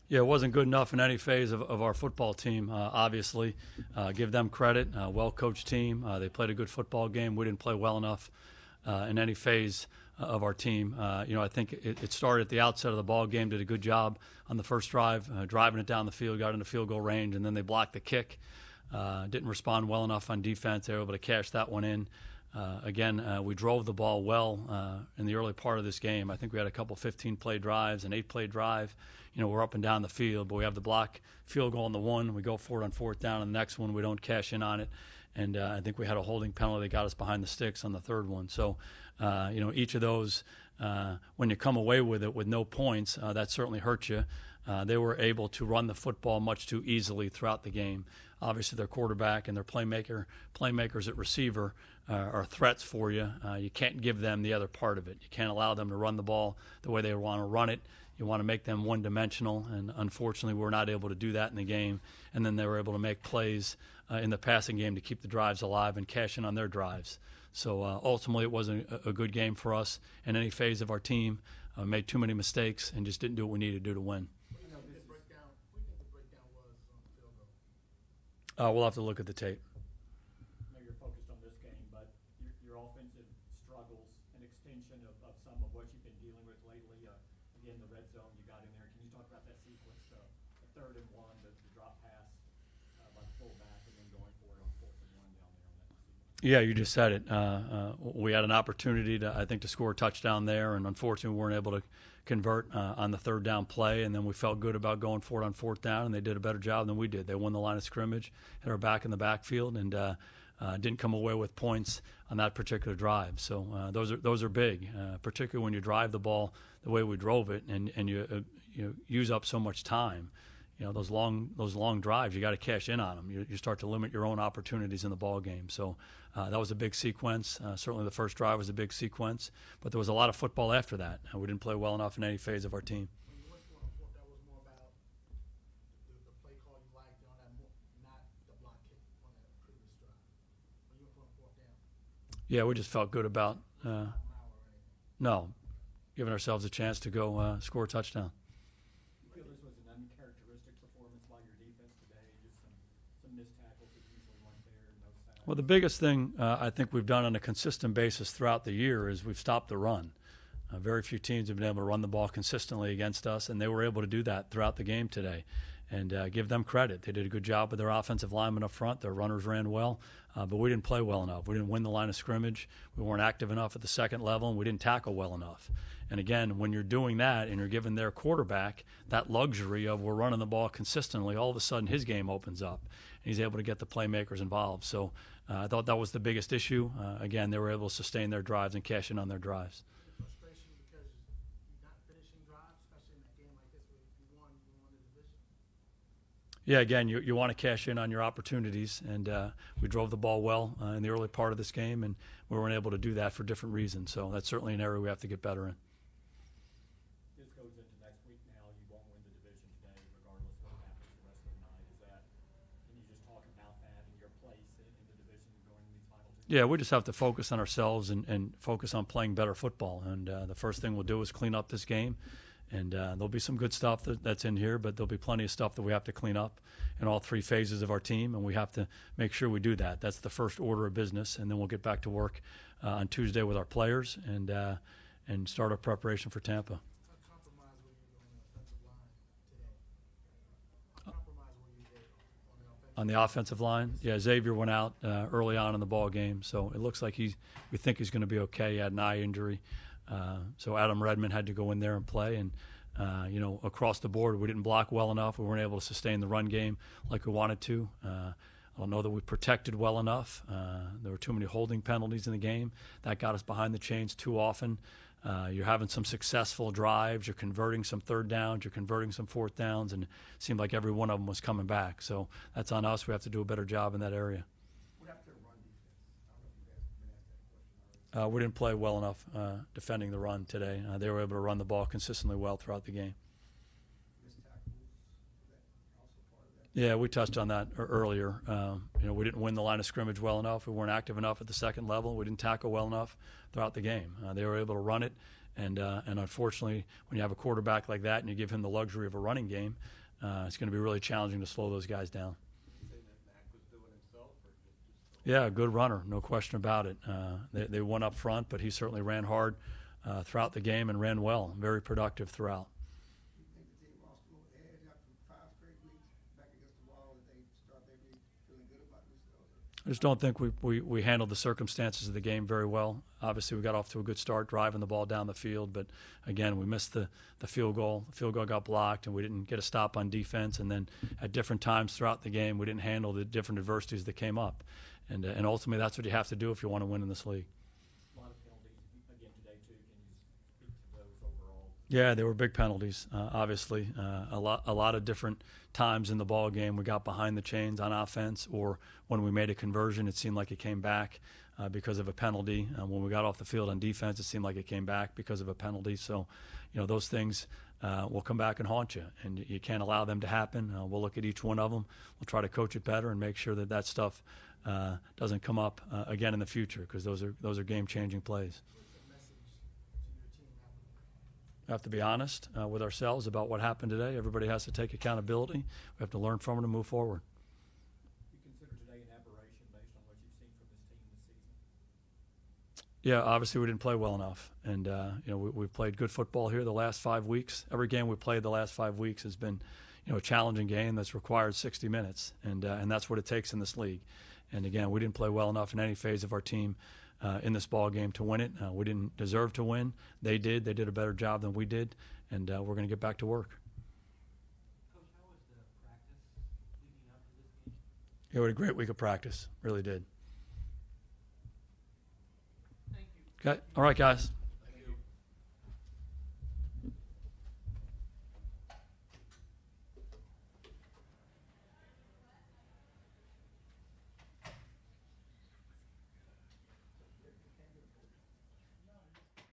Yeah, it wasn't good enough in any phase of our football team, obviously. Give them credit. Well-coached team. They played a good football game. We didn't play well enough in any phase of our team. I think it started at the outset of the ball game, did a good job on the first drive, driving it down the field, got into field goal range, and then they blocked the kick. Didn't respond well enough on defense. They were able to cash that one in. We drove the ball well in the early part of this game. I think we had a couple 15-play drives, an 8-play drive. We're up and down the field, but we have the block field goal on the one. We go for it on fourth down, and the next one we don't cash in on it. And I think we had a holding penalty that got us behind the sticks on the third one. So, each of those, when you come away with it with no points, that certainly hurts you. They were able to run the football much too easily throughout the game. Obviously, their quarterback and their playmakers at receiver are threats for you. You can't give them the other part of it. You can't allow them to run the ball the way they want to run it. You want to make them one-dimensional, and unfortunately we're not able to do that in the game. And then they were able to make plays in the passing game to keep the drives alive and cash in on their drives. So ultimately it wasn't a good game for us in any phase of our team. Made too many mistakes and just didn't do what we needed to do to win. We'll have to look at the tape. I know you're focused on this game, but your offensive struggles, an extension of some of what you've been dealing with lately. Again, the red zone you got in there. Can you talk about that sequence, the 3rd and 1, the drop pass by the fullback, and then going for it on 4th and 1 down there on that sequence? Yeah, you just said it. We had an opportunity to score a touchdown there, and unfortunately we weren't able to convert on the 3rd down play, and then we felt good about going for it on 4th down, and they did a better job than we did. They won the line of scrimmage, hit our back in the backfield, and didn't come away with points on that particular drive. So those are big, particularly when you drive the ball the way we drove it, and you use up so much time. Those long drives, you got to cash in on them. You start to limit your own opportunities in the ball game. So that was a big sequence. Certainly the first drive was a big sequence, but there was a lot of football after that. We didn't play well enough in any phase of our team. When you went for it on 4th, that was more about the play call you liked on that, not the block kick on that previous drive. When you went for it on 4th down. Yeah, we just felt good about giving ourselves a chance to go score a touchdown. You feel this was an uncharacteristic performance by your defense today? Just some missed tackles that usually weren't there, no sacks? Well, the biggest thing I think we've done on a consistent basis throughout the year is we've stopped the run. Very few teams have been able to run the ball consistently against us, and they were able to do that throughout the game today. And give them credit. They did a good job with their offensive linemen up front. Their runners ran well, but we didn't play well enough. We didn't win the line of scrimmage. We weren't active enough at the second level, and we didn't tackle well enough. And again, when you're doing that and you're giving their quarterback that luxury of we're running the ball consistently, all of a sudden his game opens up, and he's able to get the playmakers involved. So I thought that was the biggest issue. Again, they were able to sustain their drives and cash in on their drives. Frustration because you're not finishing drives, especially in a game like this where you won the division. Yeah, again, you want to cash in on your opportunities, and we drove the ball well in the early part of this game, and we weren't able to do that for different reasons. So that's certainly an area we have to get better in. This goes into next week now. You won't win the division today, regardless of what happens the rest of the night. Can you just talk about that and your place in the division going into these final two? Yeah, we just have to focus on ourselves and focus on playing better football. And the first thing we'll do is clean up this game. And there'll be some good stuff that's in here, but there'll be plenty of stuff that we have to clean up in all 3 phases of our team, and we have to make sure we do that. That's the first order of business, and then we'll get back to work on Tuesday with our players and start our preparation for Tampa. What compromise were you doing on the offensive line today? What compromise were you there On the offensive line? Yeah, Xavier went out early on in the ball game, so it looks like we think he's going to be okay. He had an eye injury. So Adam Redmond had to go in there and play, and across the board we didn't block well enough. We weren't able to sustain the run game like we wanted to. I don't know that we protected well enough. There were too many holding penalties in the game. That got us behind the chains too often. You're having some successful drives. You're converting some 3rd downs. You're converting some 4th downs, and it seemed like every one of them was coming back. So that's on us. We have to do a better job in that area. We didn't play well enough defending the run today. They were able to run the ball consistently well throughout the game. Yeah, we touched on that earlier. We didn't win the line of scrimmage well enough. We weren't active enough at the second level. We didn't tackle well enough throughout the game. They were able to run it, and unfortunately, when you have a quarterback like that and you give him the luxury of a running game, it's going to be really challenging to slow those guys down. Yeah, a good runner, no question about it. They won up front, but he certainly ran hard throughout the game and ran well, very productive throughout. You think the team lost a little edge after 5 straight weeks back against the wall that they start maybe feeling good about themselves? I just don't think we handled the circumstances of the game very well. Obviously, we got off to a good start driving the ball down the field, but again, we missed the field goal. The field goal got blocked, and we didn't get a stop on defense. And then at different times throughout the game, we didn't handle the different adversities that came up. And ultimately, that's what you have to do if you want to win in this league. A lot of penalties again today too. Can you speak to those overall? Yeah, they were big penalties. Obviously, a lot of different times in the ball game we got behind the chains on offense, or when we made a conversion, it seemed like it came back because of a penalty. When we got off the field on defense, it seemed like it came back because of a penalty. So, those things will come back and haunt you, and you can't allow them to happen. We'll look at each one of them. We'll try to coach it better and make sure that stuff doesn't come up again in the future, because those are game-changing plays. What's the message to your team after? We have to be honest with ourselves about what happened today. Everybody has to take accountability. We have to learn from it and move forward. You consider today an aberration based on what you've seen from this team this season? Yeah, obviously we didn't play well enough, and we've played good football here the last 5 weeks. Every game we played the last 5 weeks has been a challenging game that's required 60 minutes, and that's what it takes in this league. And again, we didn't play well enough in any phase of our team in this ball game to win it. We didn't deserve to win. They did. They did a better job than we did, and we're going to get back to work. Coach, how was the practice leading up to this game? Yeah, we had a great week of practice. Really did. Thank you. Okay. All right, guys.